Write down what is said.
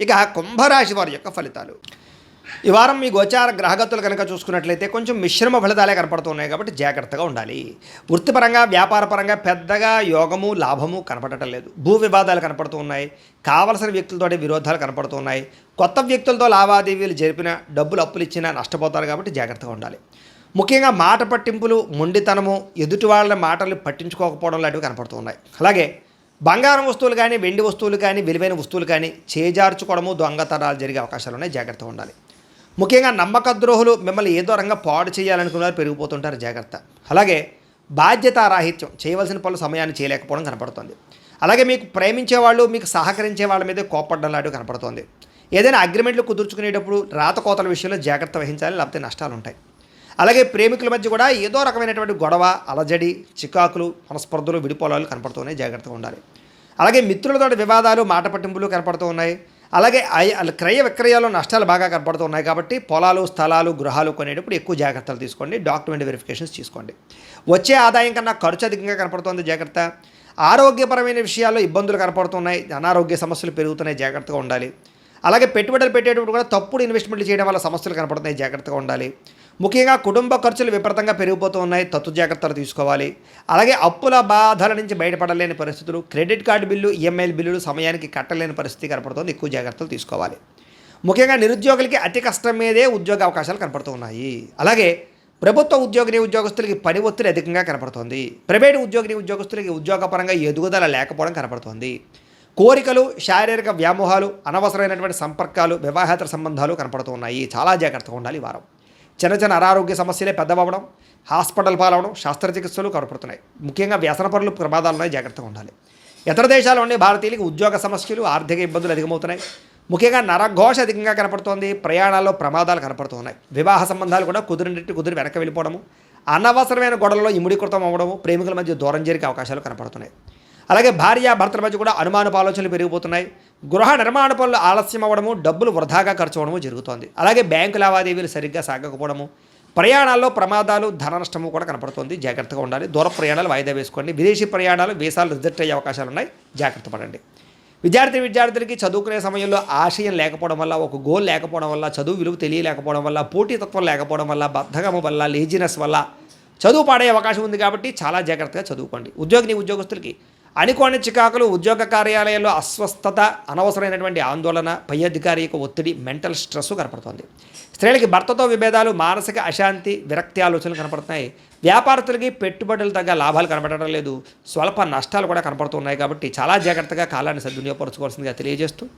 ఇక కుంభరాశి వారి యొక్క ఫలితాలు. ఈ వారం మీ గోచార గ్రహగతులు కనుక చూసుకున్నట్లయితే కొంచెం మిశ్రమ ఫలితాలే కనపడుతున్నాయి కాబట్టి జాగ్రత్తగా ఉండాలి. వృత్తిపరంగా వ్యాపారపరంగా పెద్దగా యోగము లాభము కనపడటం లేదు. భూ వివాదాలు కనపడుతూ ఉన్నాయి. కావలసిన వ్యక్తులతో విరోధాలు కనపడుతూ ఉన్నాయి. కొత్త వ్యక్తులతో లావాదేవీలు జరిపిన డబ్బులు అప్పులు ఇచ్చినా నష్టపోతారు కాబట్టి జాగ్రత్తగా ఉండాలి. ముఖ్యంగా మాట పట్టింపులు, మొండితనము, ఎదుటి వాళ్ళ మాటలు పట్టించుకోకపోవడం లాంటివి కనపడుతూ ఉన్నాయి. అలాగే బంగారం వస్తువులు కానీ, వెండి వస్తువులు కానీ, విలువైన వస్తువులు కానీ చేజార్చుకోవడము, దొంగతనాలు జరిగే అవకాశాలు ఉన్నాయి. జాగ్రత్తగా ఉండాలి. ముఖ్యంగా నమ్మక ద్రోహులు మిమ్మల్ని ఏదో రంగా పాడు చేయాలనుకున్నారు, పెరిగిపోతుంటారు. జాగ్రత్త. అలాగే బాధ్యతారాహిత్యం, చేయవలసిన పనులు సమయాన్ని చేయలేకపోవడం కనపడుతుంది. అలాగే మీకు ప్రేమించేవాళ్ళు, మీకు సహకరించే వాళ్ళ మీద కోప్పడడం లాంటివి కనపడుతుంది. ఏదైనా అగ్రిమెంట్లు కుదుర్చుకునేటప్పుడు రాతకోతల విషయంలో జాగ్రత్త వహించాలి, లేకపోతే నష్టాలు ఉంటాయి. అలాగే ప్రేమికుల మధ్య కూడా ఏదో రకమైనటువంటి గొడవ, అలజడి, చికాకులు, మనస్పర్ధలు, విడిపోలాలు కనపడుతున్నాయి. జాగ్రత్తగా ఉండాలి. అలాగే మిత్రులతో వివాదాలు, మాట పట్టింపులు కనపడుతూ ఉన్నాయి. అలాగే క్రయ విక్రయాలు నష్టాలు బాగా కనపడుతూ ఉన్నాయి కాబట్టి పొలాలు, స్థలాలు, గృహాలు కొనేటప్పుడు ఎక్కువ జాగ్రత్తలు తీసుకోండి. డాక్యుమెంట్ వెరిఫికేషన్స్ తీసుకోండి. వచ్చే ఆదాయం కన్నా ఖర్చు అధికంగా కనపడుతుంది. జాగ్రత్త. ఆరోగ్యపరమైన విషయాల్లో ఇబ్బందులు కనపడుతున్నాయి. అనారోగ్య సమస్యలు పెరుగుతున్నాయి. జాగ్రత్తగా ఉండాలి. అలాగే పెట్టుబడులు పెట్టేటప్పుడు కూడా తప్పుడు ఇన్వెస్ట్మెంట్లు చేయడం వల్ల సమస్యలు కనపడుతున్నాయి. జాగ్రత్తగా ఉండాలి. ముఖ్యంగా కుటుంబ ఖర్చులు విపరీతంగా పెరిగిపోతూ ఉన్నాయి. జాగ్రత్తలు తీసుకోవాలి. అలాగే అప్పుల బాధల నుంచి బయటపడలేని పరిస్థితులు, క్రెడిట్ కార్డు బిల్లు, ఈఎంఐల బిల్లులు సమయానికి కట్టలేని పరిస్థితి కనపడుతుంది. ఎక్కువ జాగ్రత్తలు తీసుకోవాలి. ముఖ్యంగా నిరుద్యోగులకి అతి కష్టం మీదే ఉద్యోగ అవకాశాలు కనపడుతూ ఉన్నాయి. అలాగే ప్రభుత్వ ఉద్యోగస్తులకి పని ఒత్తిడి అధికంగా కనపడుతుంది. ప్రైవేటు ఉద్యోగస్తులకి ఉద్యోగపరంగా ఎదుగుదల లేకపోవడం కనపడుతుంది. కోరికలు, శారీరక వ్యామోహాలు, అనవసరమైనటువంటి సంపర్కాలు, వివాహేతర సంబంధాలు కనపడుతూ ఉన్నాయి. చాలా జాగ్రత్తగా ఉండాలి. ఈ వారం చిన్న చిన్న అనారోగ్య సమస్యలే పెద్దవడం, హాస్పిటల్ పాలవడం, శస్త్రచికిత్సలు కనపడుతున్నాయి. ముఖ్యంగా వ్యసన పనులు ప్రమాదాలు ఉన్నాయి. జాగ్రత్తగా ఉండాలి. ఇతర దేశాల్లో ఉండే భారతీయులకు ఉద్యోగ సమస్యలు, ఆర్థిక ఇబ్బందులు అధికమవుతున్నాయి. ముఖ్యంగా నరఘోష అధికంగా కనపడుతోంది. ప్రయాణాల్లో ప్రమాదాలు కనపడుతున్నాయి. వివాహ సంబంధాలు కూడా కుదిరి వెనక వెళ్ళిపోవడము, అనవసరమైన గొడవల్లో ఇముడీకృతం అవ్వడము, ప్రేమికుల మధ్య దూరం జరిగే అవకాశాలు కనపడుతున్నాయి. అలాగే భార్యాభర్తల మధ్య కూడా అనుమానపు ఆలోచనలు పెరిగిపోతున్నాయి. గృహ నిర్మాణ పనులు ఆలస్యం అవ్వడము, డబ్బులు వృధాగా ఖర్చు అవ్వడము జరుగుతోంది. అలాగే బ్యాంకు లావాదేవీలు సరిగ్గా సాగకపోవడము, ప్రయాణాల్లో ప్రమాదాలు, ధన నష్టము కూడా కనపడుతుంది. జాగ్రత్తగా ఉండాలి. దూర ప్రయాణాలు వాయిదా వేసుకోండి. విదేశీ ప్రయాణాలు, వీసాలు రిజెక్ట్ అయ్యే అవకాశాలు ఉన్నాయి. జాగ్రత్త పడండి. విద్యార్థులకి చదువుకునే సమయంలో ఆశయం లేకపోవడం వల్ల, ఒక గోల్ లేకపోవడం వల్ల, చదువు విలువ తెలియలేకపోవడం వల్ల, పోటీతత్వం లేకపోవడం వల్ల, బద్ధకము వల్ల, లేజినెస్ వల్ల చదువు పాడే అవకాశం ఉంది. కాబట్టి చాలా జాగ్రత్తగా చదువుకోండి. ఉద్యోగస్తులకి అనుకోని చికాకులు, ఉద్యోగ కార్యాలయాల్లో అస్వస్థత, అనవసరమైనటువంటి ఆందోళన, పై అధికారి యొక్క ఒత్తిడి, మెంటల్ స్ట్రెస్ కనపడుతుంది. స్త్రీలకి భర్తతో విభేదాలు, మానసిక అశాంతి, విరక్తి ఆలోచనలు కనపడుతున్నాయి. వ్యాపారస్తులకి పెట్టుబడులు తగ్గ లాభాలు కనపడటం లేదు. స్వల్ప నష్టాలు కూడా కనపడుతున్నాయి. కాబట్టి చాలా జాగ్రత్తగా కాలాన్ని సద్వినియోగపరచుకోవాల్సిందిగా తెలియజేస్తూ